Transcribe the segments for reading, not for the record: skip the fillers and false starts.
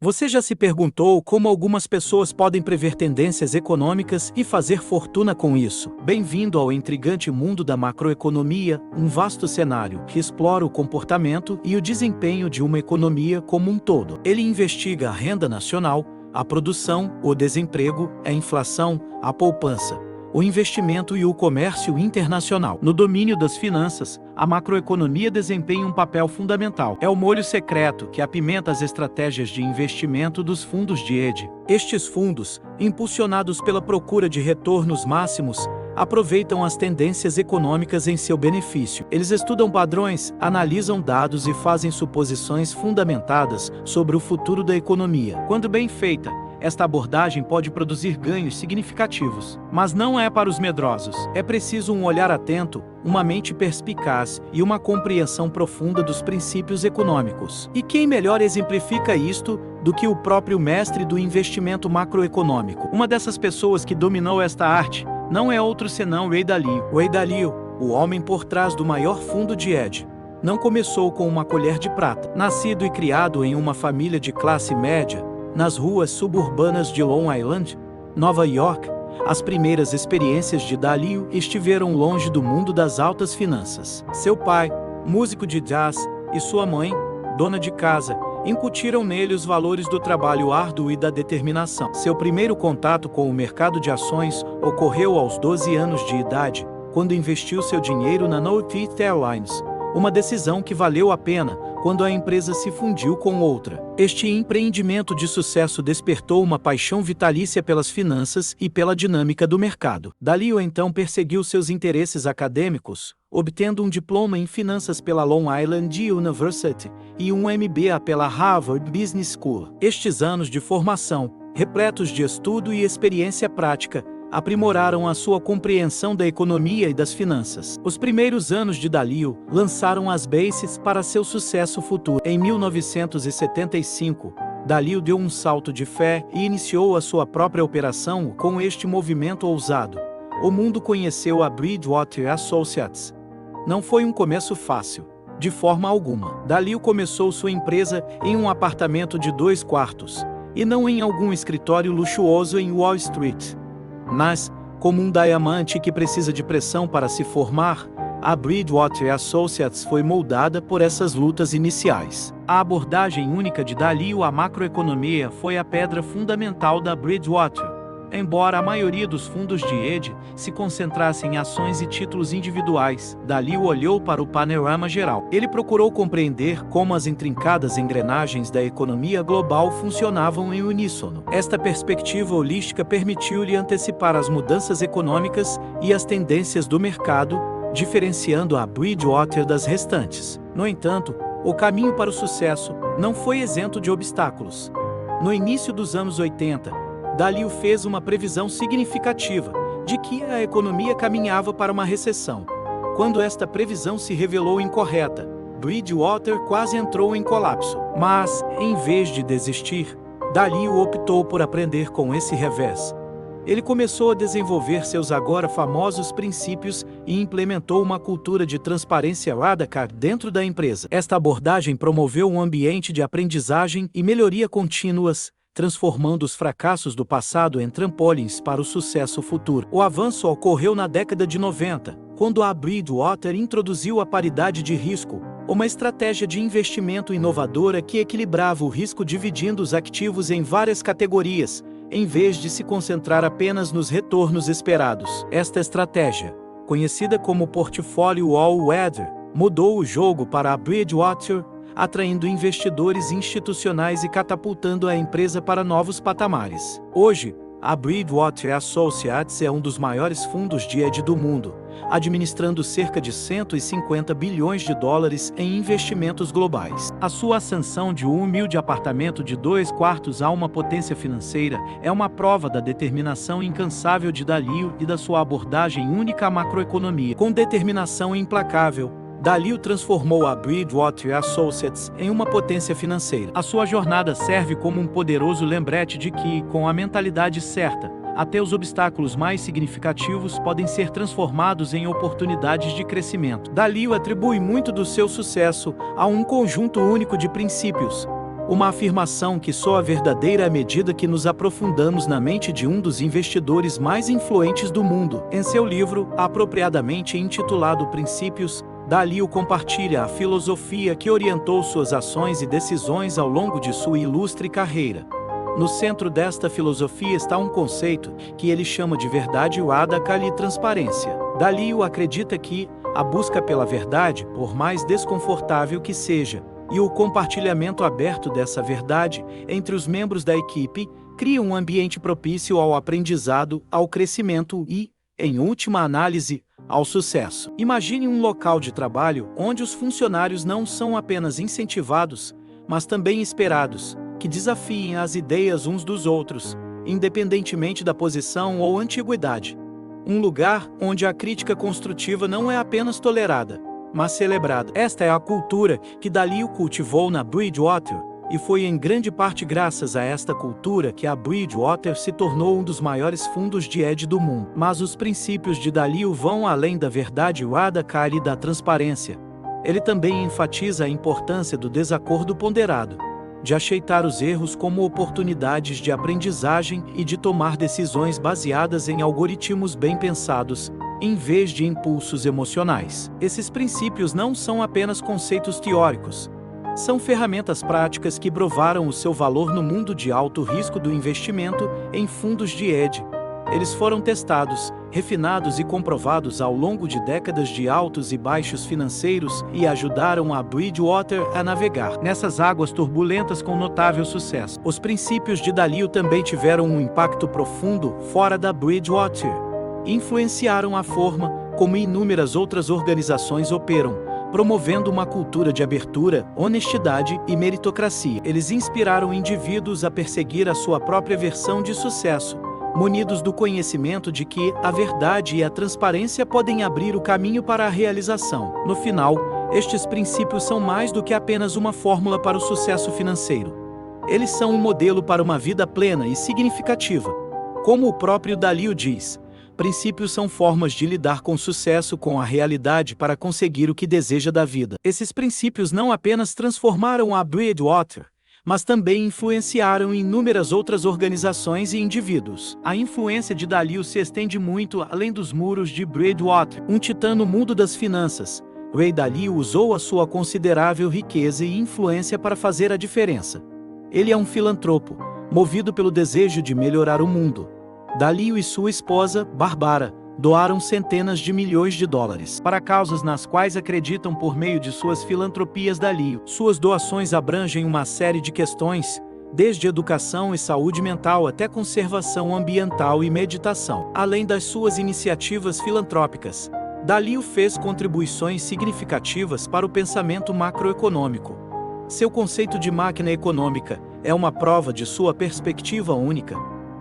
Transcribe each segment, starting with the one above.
Você já se perguntou como algumas pessoas podem prever tendências econômicas e fazer fortuna com isso? Bem-vindo ao intrigante mundo da macroeconomia, um vasto cenário que explora o comportamento e o desempenho de uma economia como um todo. Ele investiga a renda nacional, a produção, o desemprego, a inflação, a poupança, o investimento e o comércio internacional. No domínio das finanças, a macroeconomia desempenha um papel fundamental. É o molho secreto que apimenta as estratégias de investimento dos fundos de hedge. Estes fundos, impulsionados pela procura de retornos máximos, aproveitam as tendências econômicas em seu benefício. Eles estudam padrões, analisam dados e fazem suposições fundamentadas sobre o futuro da economia. Quando bem feita, esta abordagem pode produzir ganhos significativos. Mas não é para os medrosos. É preciso um olhar atento, uma mente perspicaz e uma compreensão profunda dos princípios econômicos. E quem melhor exemplifica isto do que o próprio mestre do investimento macroeconômico? Uma dessas pessoas que dominou esta arte não é outro senão Ray Dalio. Ray Dalio, o homem por trás do maior fundo de hedge, não começou com uma colher de prata. Nascido e criado em uma família de classe média, nas ruas suburbanas de Long Island, Nova York, as primeiras experiências de Dalio estiveram longe do mundo das altas finanças. Seu pai, músico de jazz, e sua mãe, dona de casa, incutiram nele os valores do trabalho árduo e da determinação. Seu primeiro contato com o mercado de ações ocorreu aos 12 anos de idade, quando investiu seu dinheiro na Northeast Airlines, uma decisão que valeu a pena quando a empresa se fundiu com outra. Este empreendimento de sucesso despertou uma paixão vitalícia pelas finanças e pela dinâmica do mercado. Dalio então perseguiu seus interesses acadêmicos, obtendo um diploma em finanças pela Long Island University e um MBA pela Harvard Business School. Estes anos de formação, repletos de estudo e experiência prática, aprimoraram a sua compreensão da economia e das finanças. Os primeiros anos de Dalio lançaram as bases para seu sucesso futuro. Em 1975, Dalio deu um salto de fé e iniciou a sua própria operação com este movimento ousado. O mundo conheceu a Bridgewater Associates. Não foi um começo fácil, de forma alguma. Dalio começou sua empresa em um apartamento de 2 quartos, e não em algum escritório luxuoso em Wall Street. Mas, como um diamante que precisa de pressão para se formar, a Bridgewater Associates foi moldada por essas lutas iniciais. A abordagem única de Dalio à macroeconomia foi a pedra fundamental da Bridgewater. Embora a maioria dos fundos de hedge se concentrassem em ações e títulos individuais, Dalio olhou para o panorama geral. Ele procurou compreender como as intrincadas engrenagens da economia global funcionavam em uníssono. Esta perspectiva holística permitiu-lhe antecipar as mudanças econômicas e as tendências do mercado, diferenciando a Bridgewater das restantes. No entanto, o caminho para o sucesso não foi isento de obstáculos. No início dos anos 80, Dalio fez uma previsão significativa de que a economia caminhava para uma recessão. Quando esta previsão se revelou incorreta, Bridgewater quase entrou em colapso. Mas, em vez de desistir, Dalio optou por aprender com esse revés. Ele começou a desenvolver seus agora famosos princípios e implementou uma cultura de transparência radical dentro da empresa. Esta abordagem promoveu um ambiente de aprendizagem e melhoria contínuas, transformando os fracassos do passado em trampolins para o sucesso futuro. O avanço ocorreu na década de 90, quando a Bridgewater introduziu a paridade de risco, uma estratégia de investimento inovadora que equilibrava o risco dividindo os ativos em várias categorias, em vez de se concentrar apenas nos retornos esperados. Esta estratégia, conhecida como portfólio all-weather, mudou o jogo para a Bridgewater, atraindo investidores institucionais e catapultando a empresa para novos patamares. Hoje, a Bridgewater Associates é um dos maiores fundos de hedge do mundo, administrando cerca de 150 bilhões de dólares em investimentos globais. A sua ascensão de um humilde apartamento de 2 quartos a uma potência financeira é uma prova da determinação incansável de Dalio e da sua abordagem única à macroeconomia. Com determinação implacável, Dalio transformou a Bridgewater Associates em uma potência financeira. A sua jornada serve como um poderoso lembrete de que, com a mentalidade certa, até os obstáculos mais significativos podem ser transformados em oportunidades de crescimento. Dalio atribui muito do seu sucesso a um conjunto único de princípios: Uma afirmação que soa verdadeira à medida que nos aprofundamos na mente de um dos investidores mais influentes do mundo. Em seu livro, apropriadamente intitulado Princípios, Dalio compartilha a filosofia que orientou suas ações e decisões ao longo de sua ilustre carreira. No centro desta filosofia está um conceito que ele chama de verdade Wadaka e transparência. Dalio acredita que a busca pela verdade, por mais desconfortável que seja, e o compartilhamento aberto dessa verdade entre os membros da equipe cria um ambiente propício ao aprendizado, ao crescimento e, em última análise, ao sucesso. Imagine um local de trabalho onde os funcionários não são apenas incentivados, mas também esperados, que desafiem as ideias uns dos outros, independentemente da posição ou antiguidade. Um lugar onde a crítica construtiva não é apenas tolerada, mas celebrada. Esta é a cultura que Dalio cultivou na Bridgewater, e foi em grande parte graças a esta cultura que a Bridgewater se tornou um dos maiores fundos de hedge do mundo. Mas os princípios de Dalio vão além da verdade Wadaka e da transparência. Ele também enfatiza a importância do desacordo ponderado, de aceitar os erros como oportunidades de aprendizagem e de tomar decisões baseadas em algoritmos bem pensados, em vez de impulsos emocionais. Esses princípios não são apenas conceitos teóricos. São ferramentas práticas que provaram o seu valor no mundo de alto risco do investimento em fundos de hedge. Eles foram testados, refinados e comprovados ao longo de décadas de altos e baixos financeiros e ajudaram a Bridgewater a navegar nessas águas turbulentas com notável sucesso. Os princípios de Dalio também tiveram um impacto profundo fora da Bridgewater. Influenciaram a forma como inúmeras outras organizações operam, promovendo uma cultura de abertura, honestidade e meritocracia. Eles inspiraram indivíduos a perseguir a sua própria versão de sucesso, munidos do conhecimento de que a verdade e a transparência podem abrir o caminho para a realização. No final, estes princípios são mais do que apenas uma fórmula para o sucesso financeiro. Eles são um modelo para uma vida plena e significativa. Como o próprio Dalio diz, princípios são formas de lidar com sucesso com a realidade para conseguir o que deseja da vida. Esses princípios não apenas transformaram a Bridgewater, mas também influenciaram inúmeras outras organizações e indivíduos. A influência de Dalio se estende muito além dos muros de Bridgewater. Um titã no mundo das finanças, Ray Dalio usou a sua considerável riqueza e influência para fazer a diferença. Ele é um filantropo, movido pelo desejo de melhorar o mundo. Dalio e sua esposa, Barbara, doaram centenas de milhões de dólares para causas nas quais acreditam por meio de suas filantropias Dalio. Suas doações abrangem uma série de questões, desde educação e saúde mental até conservação ambiental e meditação. Além das suas iniciativas filantrópicas, Dalio fez contribuições significativas para o pensamento macroeconômico. Seu conceito de máquina econômica é uma prova de sua perspectiva única.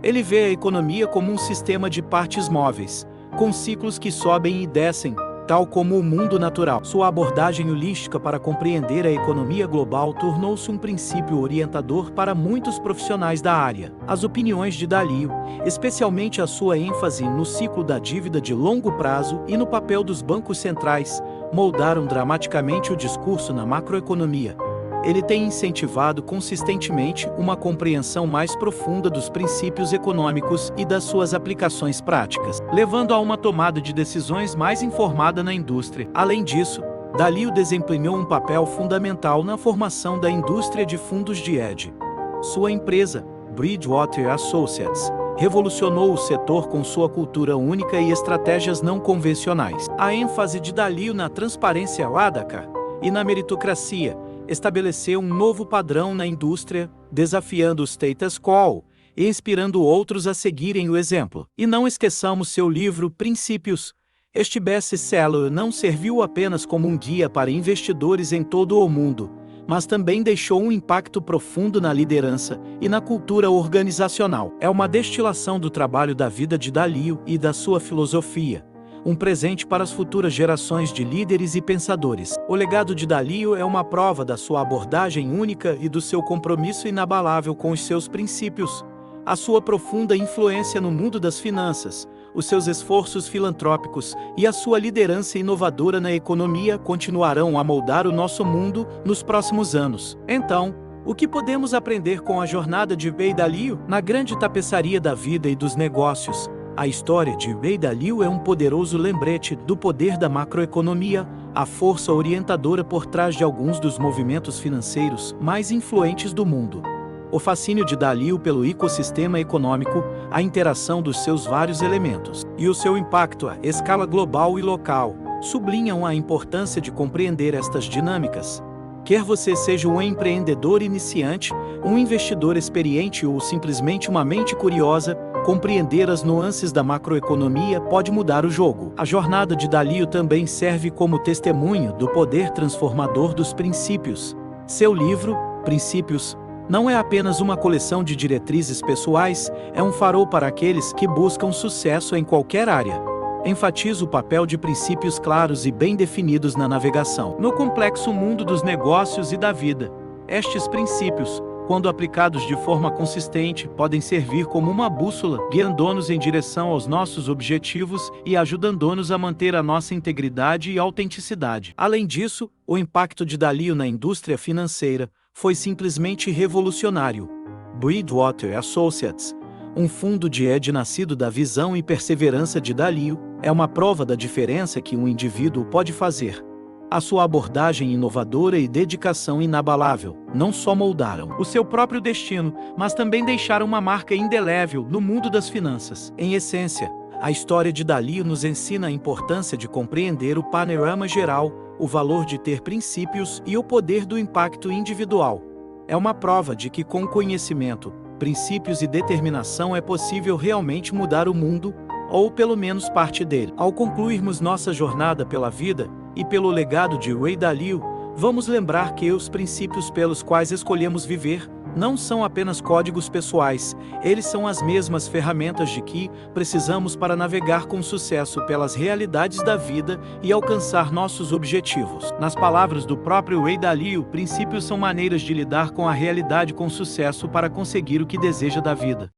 Ele vê a economia como um sistema de partes móveis, com ciclos que sobem e descem, tal como o mundo natural. Sua abordagem holística para compreender a economia global tornou-se um princípio orientador para muitos profissionais da área. As opiniões de Dalio, especialmente a sua ênfase no ciclo da dívida de longo prazo e no papel dos bancos centrais, moldaram dramaticamente o discurso na macroeconomia. Ele tem incentivado consistentemente uma compreensão mais profunda dos princípios econômicos e das suas aplicações práticas, levando a uma tomada de decisões mais informada na indústria. Além disso, Dalio desempenhou um papel fundamental na formação da indústria de fundos de hedge. Sua empresa, Bridgewater Associates, revolucionou o setor com sua cultura única e estratégias não convencionais. A ênfase de Dalio na transparência Wadaka e na meritocracia estabeleceu um novo padrão na indústria, desafiando o status quo e inspirando outros a seguirem o exemplo. E não esqueçamos seu livro Princípios. Este best-seller não serviu apenas como um guia para investidores em todo o mundo, mas também deixou um impacto profundo na liderança e na cultura organizacional. É uma destilação do trabalho da vida de Dalio e da sua filosofia, um presente para as futuras gerações de líderes e pensadores. O legado de Dalio é uma prova da sua abordagem única e do seu compromisso inabalável com os seus princípios. A sua profunda influência no mundo das finanças, os seus esforços filantrópicos e a sua liderança inovadora na economia continuarão a moldar o nosso mundo nos próximos anos. Então, O que podemos aprender com a jornada de Ray Dalio? Na grande tapeçaria da vida e dos negócios, a história de Ray Dalio é um poderoso lembrete do poder da macroeconomia, a força orientadora por trás de alguns dos movimentos financeiros mais influentes do mundo. O fascínio de Dalio pelo ecossistema econômico, a interação dos seus vários elementos e o seu impacto à escala global e local sublinham a importância de compreender estas dinâmicas. Quer você seja um empreendedor iniciante, um investidor experiente ou simplesmente uma mente curiosa, compreender as nuances da macroeconomia pode mudar o jogo. A jornada de Dalio também serve como testemunho do poder transformador dos princípios. Seu livro, Princípios, não é apenas uma coleção de diretrizes pessoais, é um farol para aqueles que buscam sucesso em qualquer área. Enfatiza o papel de princípios claros e bem definidos na navegação no complexo mundo dos negócios e da vida. Estes princípios, quando aplicados de forma consistente, podem servir como uma bússola, guiando-nos em direção aos nossos objetivos e ajudando-nos a manter a nossa integridade e autenticidade. Além disso, o impacto de Dalio na indústria financeira foi simplesmente revolucionário. Bridgewater Associates, um fundo de hedge nascido da visão e perseverança de Dalio, é uma prova da diferença que um indivíduo pode fazer. A sua abordagem inovadora e dedicação inabalável não só moldaram o seu próprio destino, mas também deixaram uma marca indelével no mundo das finanças. Em essência, a história de Dalio nos ensina a importância de compreender o panorama geral, o valor de ter princípios e o poder do impacto individual. É uma prova de que com conhecimento, princípios e determinação é possível realmente mudar o mundo, ou pelo menos parte dele. Ao concluirmos nossa jornada pela vida e pelo legado de Ray Dalio, vamos lembrar que os princípios pelos quais escolhemos viver não são apenas códigos pessoais, eles são as mesmas ferramentas de que precisamos para navegar com sucesso pelas realidades da vida e alcançar nossos objetivos. Nas palavras do próprio Ray Dalio, princípios são maneiras de lidar com a realidade com sucesso para conseguir o que deseja da vida.